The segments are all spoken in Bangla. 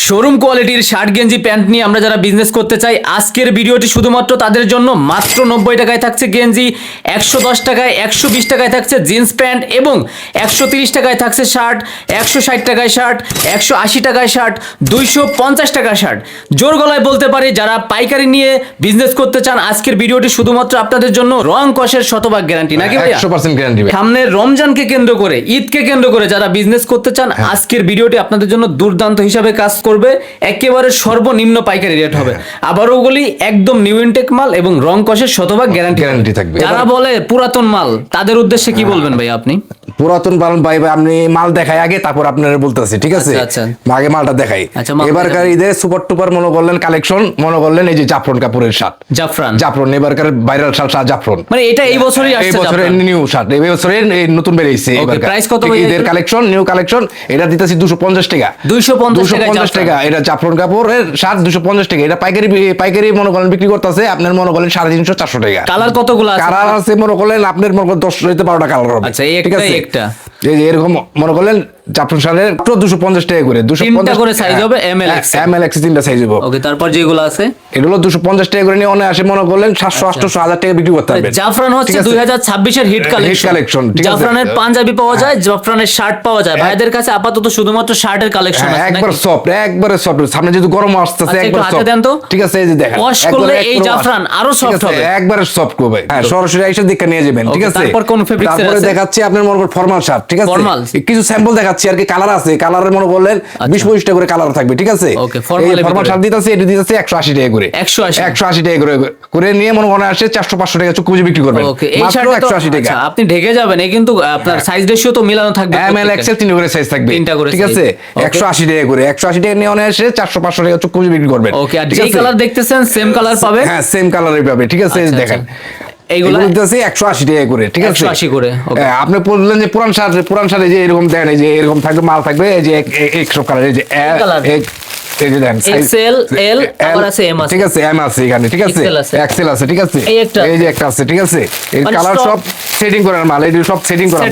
শোরুম কোয়ালিটির শার্ট গেঞ্জি প্যান্ট নিয়ে আমরা যারা বিজনেস করতে চাই আজকের ভিডিওটি শুধুমাত্র তাদের জন্য। মাত্র 90 টাকায় থাকছে গেঞ্জি, 110 টাকায়, 120 টাকায় থাকছে জিন্স প্যান্ট এবং 130 টাকায় থাকছে শার্ট, 160 টাকায় শার্ট, 180 টাকায় শার্ট, 250 টাকায় শার্ট। জোর গলায় বলতে পারি যারা পাইকারি নিয়ে বিজনেস করতে চান আজকের ভিডিওটি শুধুমাত্র আপনাদের জন্য। রং কষের শতভাগ গ্যারান্টি নাকি ভাইয়া? 100% গ্যারান্টি। সামনে রমজানকে কেন্দ্র করে, ঈদকে কেন্দ্র করে যারা বিজনেস করতে চান আজকের ভিডিওটি আপনাদের জন্য দুর্দান্ত হিসাবে কাজ করবে। একেবারে সর্বনিম্ন পাইকারি রেট হবে। আবারও বলি একদম নিউ ইনটেক মাল এবং রং কষের শতভাগ গ্যারান্টি থাকবে। যারা বলে পুরাতন মাল তাদের উদ্দেশ্যে কি বলবেন ভাই আপনি? পুরাতন মাল ভাই আপনি মাল দেখাই আগে, তারপর আপনারা বলতেছি, ঠিক আছে? আচ্ছা। আগে মালটা দেখাই। আচ্ছা, এবারকার ঈদের সুপার টুপার মনে করলেন কালেকশন, মনে করলেন এই যে জাফরান কাপড়ের শার্ট। জাফরান এবারকার ভাইরাল শার্ট জাফরান। মানে এটা এই বছরই আসছে, এই বছরের নিউ শার্ট, এই বছরের নতুন বেরিয়েছে। প্রাইস কত ভাই? ঈদের কালেকশন, নিউ কালেকশন, এটা দিতেছি 250 টাকা। 250 টাকা এটা জাফরান কাপড়ের শার্ট, 250 টাকা। এটা পাইকারি মনে করেন বিক্রি করতেছে আপনার মনে করেন 350 400 টাকা। কালার কতগুলো আছে? কালার আছে মনে করলেন আপনার মনে করেন 10 হইতে 12টা কালার হবে। আচ্ছা, একটা এই যে এরকম মনে করলেন জাফরান শার্টের 250 টাকা করে, 250 করে সাইজ হবে, এমএল এক্সেল তিনটা সাইজ হবে। ওকে, তারপর যেগুলো আছে এগুলো 250 টাকা করে নিয়ে অনেক আসে মনে করলেন 700 800 1000 টাকা বিক্রি করতে পারবেন। জাফরান হচ্ছে 2026 এর হিট কালেকশন। জাফরানের পাঞ্জাবি পাওয়া যায়, জাফরানের শার্ট পাওয়া যায়। ভাইদের কাছে আপাতত শুধুমাত্র শার্টের কালেকশন আছে। একবার সফট, সামনে যেহেতু গরম আসছে একবার সফট। ঠিক আছে, এই যে দেখেন ওয়াশ করলে এই জাফরান আরো সফট হবে, একবারে সফট হবে। হ্যাঁ, সরাসরি এসে দেখে নিয়ে যাবেন, ঠিক আছে? তারপর কোন ফেব্রিক্স আছে? তারপরে দেখাচ্ছি আপনার মনে করেন ফর্মাল শার্ট, ঠিক আছে? কিছু স্যাম্পল দেখাচ্ছি আর কি। কালার আছে, কালারের মনে করলেন 20-25 টাকা করে কালার থাকবে, ঠিক আছে? ওকে, ফর্মাল শার্ট দিতেছে, এটা দিতেছে 180 টাকা করে। 180 টাকা করে নিয়ে মনে করেন আসে 400-500 টাকা চুক্তি বুঝে বিক্রি করবেন। মাত্র 180 টাকা। আপনি ঢেকে যাবেন, এই কিন্তু আপনার সাইজ রেশিও তো মিলানো থাকবে। এমএল এক্সেল 3 করে সাইজ থাকবে, ঠিক আছে? 180 টাকা করে, 180 টাকা নিয়ে আসে 400-500 টাকা চুক্তি বুঝে বিক্রি করবেন। ওকে, আর যে কালার দেখতেছেন সেম কালার পাবে। হ্যাঁ, সেম কালারই পাবে, ঠিক আছে? দেখেন এইগুলো দিতেছে 180 টাকা করে, ঠিক আছে? 180 করে। আপনি বললেন যে পুরান শার্ট যে এরকম দেখেন, এই যে এরকম থাকবে, মাল থাকবে এই যে একশো কালার, এই যে এই যে দেখেন এক্সেল, এল, আবার আছে এম আছে, ঠিক আছে? এম আছে এখানে, ঠিক আছে? এক্সেল আছে, ঠিক আছে? এই যে একটা আছে, ঠিক আছে? এই কালার সব সেটিং করার মাল, এই সব সেটিং করা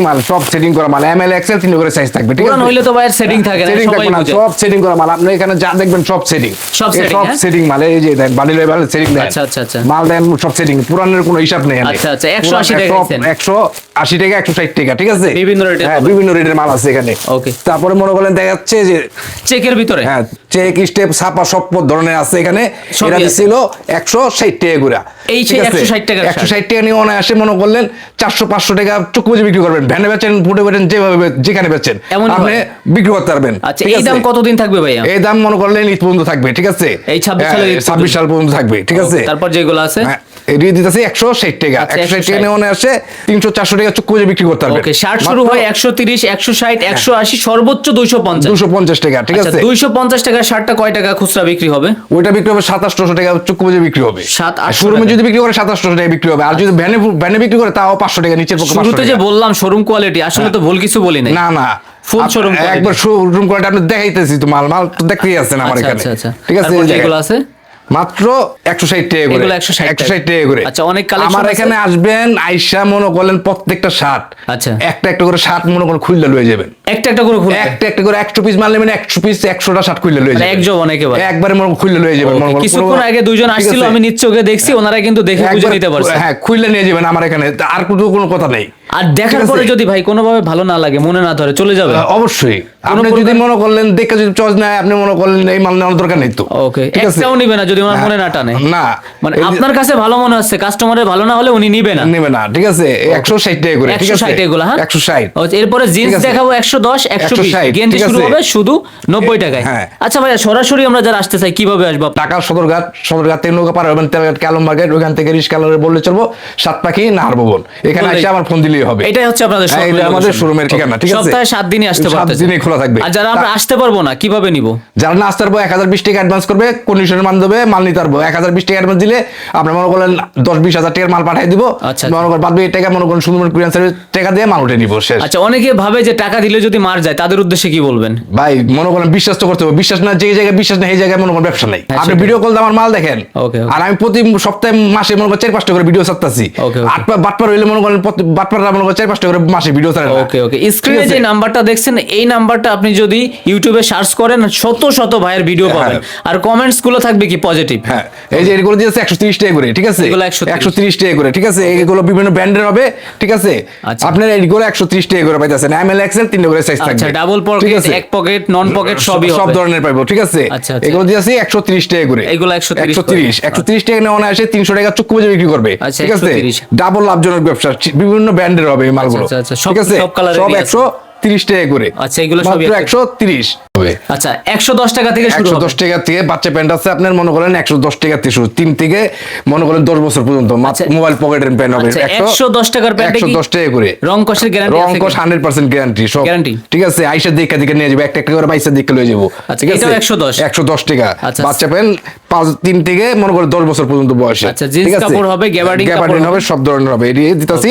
মাল, সব সেটিং করা মাল। এম এল এক্সেল 3 করে সাইজ থাকবে, ঠিক আছে? পুরান হইলে তো ভাই সেটিং থাকে না, সবাই বুঝে। সব সেটিং করা মাল, আপনি এখানে যা দেখবেন সব সেটিং মাল। এই যে দেখেন বান্ডিল বাই বান্ডিল সেটিং দেন। আচ্ছা, মাল দেন সব সেটিং, পুরানের কোনো হিসাব নেই। আচ্ছা, 180 টাকা, 180 টাকা, 160 টাকা, ঠিক আছে? বিভিন্ন রেটের মাল আছে এখানে। ওকে, তারপরে মনে করেন দেখা যাচ্ছে যে চেকের ভিতরে, হ্যাঁ, চেক স্টেপ ছাপা সব ধরনের আছে এখানে। এটা ছিল 160 টাকা করে। এই 160 টাকা, 160 টাকা নিয়ে অনেক আসে মনে করলেন 400-500 টাকা চুক্তি বুঝে বিক্রি করবেন। ভ্যানে বেচেন, ফুটে বেচেন, যেভাবে যেখানে বেচেন আপনি বিক্রি করতে পারবেন। আচ্ছা, এই দাম কতদিন থাকবে ভাইয়া? এই দাম মনে করলেন ঈদ পর্যন্ত থাকবে, ঠিক আছে? এই 26 সাল পর্যন্ত থাকবে, ঠিক আছে? তারপর যেগুলো আছে এটি দিতেছে 160 টাকা। 160 টাকা নিয়ে অনেক আসে 300-400 টাকা চুক্তি বুঝে বিক্রি করতে পারবেন। ওকে, শার্ট শুরু হয় 130, 160, 180, সর্বোচ্চ 250 টাকা, ঠিক আছে? 250 টাকা শার্টটা কয় টাকা খুচরা বিক্রি হবে? ওইটা বিক্রি হবে 2700 টাকা চুক্তি বুঝে বিক্রি হবে। 7-800 শোরুমে যদি বিক্রি করে 2700 টাকা বিক্রি হবে, আর যদি ভ্যানে বিক্রি করে তাও 500 টাকা, নিচের পক্ষে 500 টাকা। শুরুতে যে বললাম শোরুম কোয়ালিটি, আসলে তো ভুল কিছু বলি নাই। না ফুল শোরুম কোয়ালিটি, একবার শোরুম কোয়ালিটি আপনি দেখাইতেছি তো, মাল তো দেখতেই আছেন আমার এখানে, ঠিক আছে? যেগুলো আছে মাত্র 160 টাকা করে, 160 টাকা করে। আচ্ছা, অনেক কালেকশন আমার এখানে আসবেন, আইসা মনে করলেন প্রত্যেকটা শার্ট, আচ্ছা, একটা করে শার্ট মনে করেন খুললে লয়ে যাবেন। একটা করে খুললে, একটা করে 100 পিস মাল নেবেন, 100 পিস 100টা শার্ট খুললে লয়ে যাবেন। একবারে মনে খুললে লয়ে যাবেন। কিছুক্ষণ আগে দুইজন আসছিল, আমি নিজ চোখে দেখছি, ওনারা কিন্তু দেখে বুঝে নিতে পারছে। হ্যাঁ, খুললে নিয়ে যাবেন আমার এখানে, আর কোনো কথা নেই। আর দেখার পরে যদি ভাই কোনোভাবে ভালো না লাগে, মনে না ধরে, চলে যাবে। অবশ্যই আপনি যদি মনে করলেন দেখে যদি চয়েস না, আপনি মনে করলেন এই মাল নেওয়ার দরকার নেই তো। ওকে, একটাও নিবে না যদি ওনার মনে না টানে। না, মানে আপনার কাছে ভালো মনে হচ্ছে, কাস্টমারের ভালো না হলে উনি নিবে না, ঠিক আছে? 160 টাকা করে, ঠিক আছে? 160 এগুলো, হ্যাঁ 160। এরপরে জিন্স দেখাবো 110, 120, গেঞ্জি শুরু হবে শুধু 90 টাকায়। আচ্ছা ভাইয়া, সরাসরি আমরা যারা আসতে চাই কিভাবে আসবো? ঢাকা সদরঘাট থেকে নৌকা পার হবেন, তেলঘাট ক্যালম মার্কেট, ওখান থেকে রিস্কালারে বললে চলবো, সাতপাখি নাহার ভবন, এখানে এসে আমার ফোন দিলেই হবে। এটাই হচ্ছে আপনাদের শোরুমের ঠিকানা, ঠিক আছে? সপ্তাহে 7 দিনই আসতে পারবেন, 7 দিনই খোলা থাকবে। আর যারা আমরা আসতে পারবো না কিভাবে নিব? যারা না আসতে পারবো 1020 টাকা অ্যাডভান্স করবে, কন্ডিশনের মান দেবে, মাল নিতে পারবো। 1020 টাকা অ্যাডভান্স দিলে আপনি মনে করলেন 10-20 হাজার টাকার মাল পাঠিয়ে দিব। মনে করেন বাদ বাকি টাকা মনে করেন সুন্দর কুরিয়ার সার্ভিস টাকা দিয়ে মাল উঠে নিব, শেষ। আচ্ছা, অনেকে ভাবে যে টাকা দিলে যদি মার যায়, তাদের উদ্দেশ্যে কি বলবেন? ভাই মনে করেন বিশ্বাস তো করতে হবে, বিশ্বাস না যে জায়গায় বিশ্বাস না এই জায়গায় মনে করেন ব্যবসা নাই। আপনি ভিডিও কল দিয়ে আমার মাল দেখেন, আর আমি প্রতি সপ্তাহে মাসে মনে করেন 4-5টা করে ভিডিও ছাড়তেছি। বাটপার হইলে মনে করেন বাটপার আমরা মনে করি 4-5টা করে মাসে ভিডিও ছাড়ে না। ওকে ওকে, স্ক্রিনে যে নাম্বারটা দেখছেন এই নাম্বারটা আপনি যদি ইউটিউবে সার্চ করেন শত শত ভাইয়ের ভিডিও পাবেন, আর কমেন্টস গুলো থাকবে কি পজিটিভ। হ্যাঁ, এই যে এগুলো দিয়েছে 130 টাকা করে, ঠিক আছে, এগুলো 130 টাকা করে, ঠিক আছে, এগুলো বিভিন্ন ব্র্যান্ডের হবে, ঠিক আছে, আচ্ছা। আপনার এইগুলো 130 টাকা করে পাইতেছেন, এমএল এক্সেল 3টা করে সাইজ থাকবে, আচ্ছা, ডাবল ঠিক পকেট, আছে, এক পকেট, নন পকেট সবই সব হবে, ধরনের পাইবো, ঠিক আছে। আচ্ছা, আচ্ছা। এগুলো দিয়েছে 130 টাকা করে, এগুলো 130 টাকা নেওয়া আসে 300 টাকা চুক্তি বুঝে বিক্রি করবে, আচ্ছা, ঠিক আছে, 130 ডাবল লাভজনক ব্যবসা, বিভিন্ন ব্র্যান্ডের হবে এই মালগুলো, আচ্ছা, আচ্ছা, ঠিক আছে, সব colour-এরই সব আছে। 130 টাকা করে, আচ্ছা, এগুলো সবই মাত্র 130 হবে। আচ্ছা 110 টাকা থেকে শুরু হবে। 110 টাকা থেকে বাচ্চা প্যান্ট আছে আপনার মনে করেন 110 টাকা থেকে শুরু, 3 থেকে মনে করেন 10 বছর পর্যন্ত আচ্ছা। মোবাইল পকেটের প্যান্ট হবে, আচ্ছা, 110 টাকার প্যান্টে কি 110 টাকা করে রং কষের গ্যারান্টি রং আছে? কষ 100% গ্যারান্টি, সব Guarantee? ঠিক আছে, আইসা দেখে দেখে নিয়ে যাবো, একটা একটা করে বাইসা দেখে লয়ে যাবো, আচ্ছা, ঠিক আছে, এটাও 110 110 টাকা, আচ্ছা। বাচ্চা প্যান্ট 3 থেকে মনে করেন 10 বছর পর্যন্ত বয়সে, আচ্ছা, জিন্স কাপড় হবে, গ্যাবার্ডিন কাপড় হবে, সব ধরনের হবে, এটি দিতাছি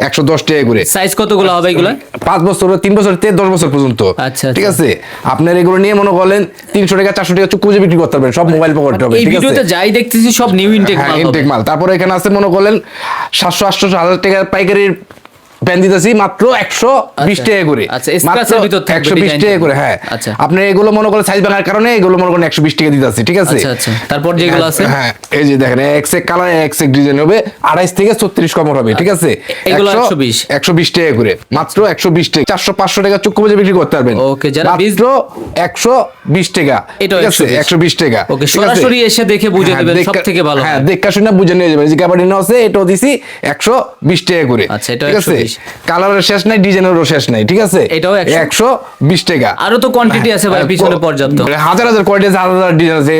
110 টাকা করে। সাইজ কতগুলো হবে এগুলো? 5 বছর, 3 বছর থেকে 10 বছর পর্যন্ত, আচ্ছা, ঠিক আচ্ছা। আছে, আপনার এগুলো নিয়ে মনে করেন 300 টাকা 400 টাকা চুক্তি বুঝে বিক্রি করতে পারবেন, সব মোবাইল পকেট হবে, এই ঠিক আছে, ভিডিওতে যাই দেখতেছি সব নিউ ইনটেক মাল হবে। ইনটেক মাল। তারপরে এখানে আছে মনে করলেন 700-800-1000 টাকার পাইকারির প্যান দিতেছি মাত্র 120 টাকা করে, আচ্ছা, মাত্র স্ক্র্যাচের ভিতর থাকবে 120 ডিজাইন টাকা করে, হ্যাঁ, আচ্ছা। আপনি এগুলো মনে করেন সাইজ ভাঙার কারণে এগুলো মনে করেন 120 টাকা দিতেছি, ঠিক আছে, আচ্ছা, আচ্ছা। তারপর যেগুলো আছে? হ্যাঁ, এই যে দেখেন এক্সেক কালার এক্সেক ডিজাইন হবে 28 থেকে 36 কমর হবে, ঠিক আছে, এগুলো 120 টাকা করে, মাত্র 120 টাকা, 400-500 টাকা চুক্তি বুঝে বিক্রি করতে পারবেন, ওকে, যারা মাত্র 120 টাকা, এটাও ঠিক আছে, 120 টাকা, ওকে, ঠিক আছে? সরাসরি এসে দেখে বুঝে হ্যাঁ, নেবেন, দেখা- সবথেকে ভালো হ্যাঁ, হয়। দেখা শুনে বুঝে নিয়ে যাবেন, যে গাবাডিন আছে এটাও দিছি 120 টাকা করে, আচ্ছা, এটাও ঠিক আছে, 120 কালারের শেষ নাই, ডিজাইনেরও শেষ নাই, ঠিক আছে, এটাও 120 টাকা। আরো তো কোয়ান্টিটি আছে ভাই পিছনে পর্যাপ্ত। হাজার হাজার কোয়ালিটি আছে, হাজার হাজার ডিজাইন আছে,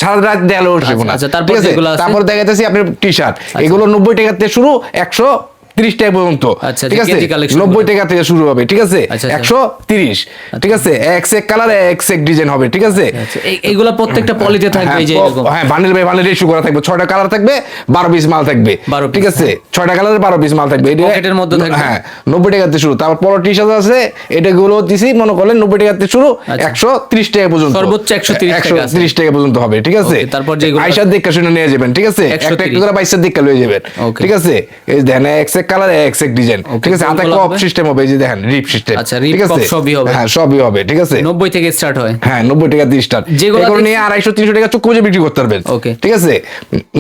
সারা রাত দেয়ালে উঠছে না, আচ্ছা, তারপর ঠিক আছে? যেগুলো আছে? তারপর দেখাইতেছি আপনার টি শার্ট, এগুলো 90 টাকা থেকে শুরু 130 টাকা পর্যন্ত, আচ্ছা, ঠিক আছে, কেজি collection 90 টাকা থেকে শুরু হবে, ঠিক আছে, আচ্ছা, আচ্ছা। 130, ঠিক আছে, এক্সেক কালার এক্সেক ডিজাইন হবে, ঠিক আছে, আচ্ছা, এইগুলা প্রত্যেকটা পলিতে থাকবে এই যে এরকম। হ্যাঁ, বান্ডেল বাই বান্ডেল ইস্যু করা থাকবে, 6টা কালার থাকবে, 12 পিস মাল থাকবে, 12 ঠিক আছে, 6টা কালারের 12 পিস মাল থাকবে, এটা পকেটের মধ্যে থাকবে। হ্যাঁ, 90 টাকা থেকে শুরু। তারপর পর টি শার্ট আছে, এটা গুলো দিছি মনে করলেন 90 টাকা থেকে শুরু, আচ্ছা। 130 টাকা পর্যন্ত, সর্বোচ্চ 130 টাকা আছে। 130 টাকা পর্যন্ত হবে, ঠিক আছে, ওকে, তারপর যেগুলো আইসার দেখা শুনে নিয়ে যাবেন, ঠিক আছে, একটা 130 একটা করে বাইসার দেখা লয়ে যাবেন, ওকে। ঠিক আছে, এই দেখেন এক্সেক কালার এক্সেক ডিজাইন, ওকে, ঠিক আছে, হাতে কোনগুলো কপ হবে? সিস্টেম হবে, এই যে দেখেন রিপ সিস্টেম, আচ্ছা, রিপ, ঠিক আছে, কপ সবই হবে। হ্যাঁ, সবই হবে, ঠিক আছে, 90 থেকে স্টার্ট হয়। হ্যাঁ, 90 টাকা 30 টাকা, যেগুলো এগুলো দেখছি- নিয়ে 250-300 টাকা চুক্তি বুঝে বিক্রি করতে পারবেন, ওকে। ঠিক আছে,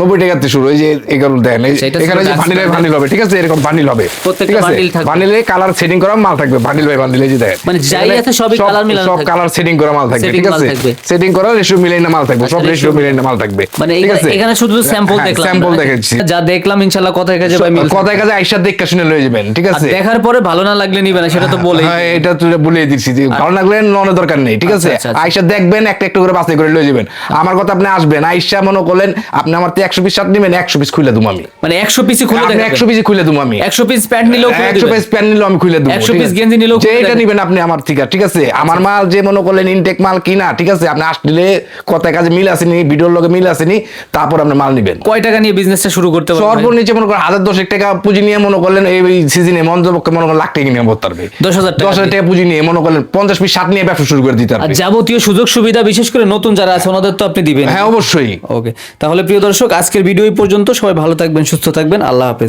90 টাকা থেকে শুরু, এই যে এগুলো দেখেন, আচ্ছা, এটা এখানে ছিল যে Dutch ভানিল brand। ভানিল হবে, ঠিক আছে, এরকম ভানিল হবে, প্রত্যেকটা ঠিক আছে, bundle থাকবে। ভানিলে কালার সেটিং করা মাল থাকবে, ভানিল বাই ভানিল, এই যে দেখেন, মানে যাই এখানে আছে সবই colour মিলানো সব থাকবে। কালার সেটিং করা মাল থাকবে, Setting ঠিক মাল আছে, থাকবে। সেটিং করা রেশিও মিলাই না মাল থাকবে, আচ্ছা, সব ratio রেশিও মিলাই না মাল থাকবে, মানে ঠিক আছে, এখানে শুধু স্যাম্পল হ্যাঁ, দেখলাম, স্যাম্পল না? দেখাচ্ছি, যা দেখলাম ইনশাআল্লাহ কথায় কাজে ভাই মিল কথায় কাজে আইসা দেখে শুনে লয়ে যাবেন, ঠিক আর আছে, দেখার পরে ভালো না লাগলে নিবে না, সেটা তো বলেই। হ্যাঁ, এটা তুই বলে দিচ্ছি যে ভালো লাগলে লনের দরকার নেই, ঠিক আছে, আচ্ছা, আচ্ছা। আইসা দেখবেন, একটা একটা করে বাছাই করে লয়ে যাবেন, আমার কথা আপনি আসবেন, আইসা মনে করলেন আপনি আমার থেকে 100 পিস শার্ট নেবেন, 100 পিস খুলে দেবো আমি, মানে 100 পিসই খুলে আপনি দেখাবেন। 100 পিস খুলে দেবো আমি, 100 পিস প্যান্ট নিলেও খুলে 100 দিবেন। পিস প্যান্ট নিলেও আমি খুলে দেবো, 100 ঠিক পিস আছে? গেঞ্জি নিলেও খুলে যেটা দেবেন। নিবেন আপনি আমার থেকে, ঠিক আছে, আমার মাল যে মনে করলেন ইনটেক মাল কিনা, ঠিক আছে, আপনি আসলে কথায় কাজে মিল আসেনি, ভিডিওর লগে মিল আসেনি, তারপর আপনি মাল নিবেন। কয় টাকা নিয়ে বিজনেসটা শুরু করতে পারবেন? সর্বনিচে মনে করেন 1010 টাকা পুঁজি নিয়ে মনে করলেন এই সিজনে মঞ্চপক্ষে মনে করেন লাখ টাকা নিয়ে করতে পারবে, 10,000 টাকা 10,000 টাকা পুঁজি নিয়ে মনে করলেন 50 পিস শার্ট নিয়ে ব্যবসা শুরু করে দিতে আর পারবে। যাবতীয় সুযোগ সুবিধা বিশেষ করে নতুন যারা আছে ওনাদের তো আপনি দিবেন। হ্যাঁ, অবশ্যই। ওকে, তাহলে প্রিয় দর্শক আজকের ভিডিও এই পর্যন্ত। সবাই ভালো থাকবেন, সুস্থ থাকবেন, আল্লাহ হাফেজ।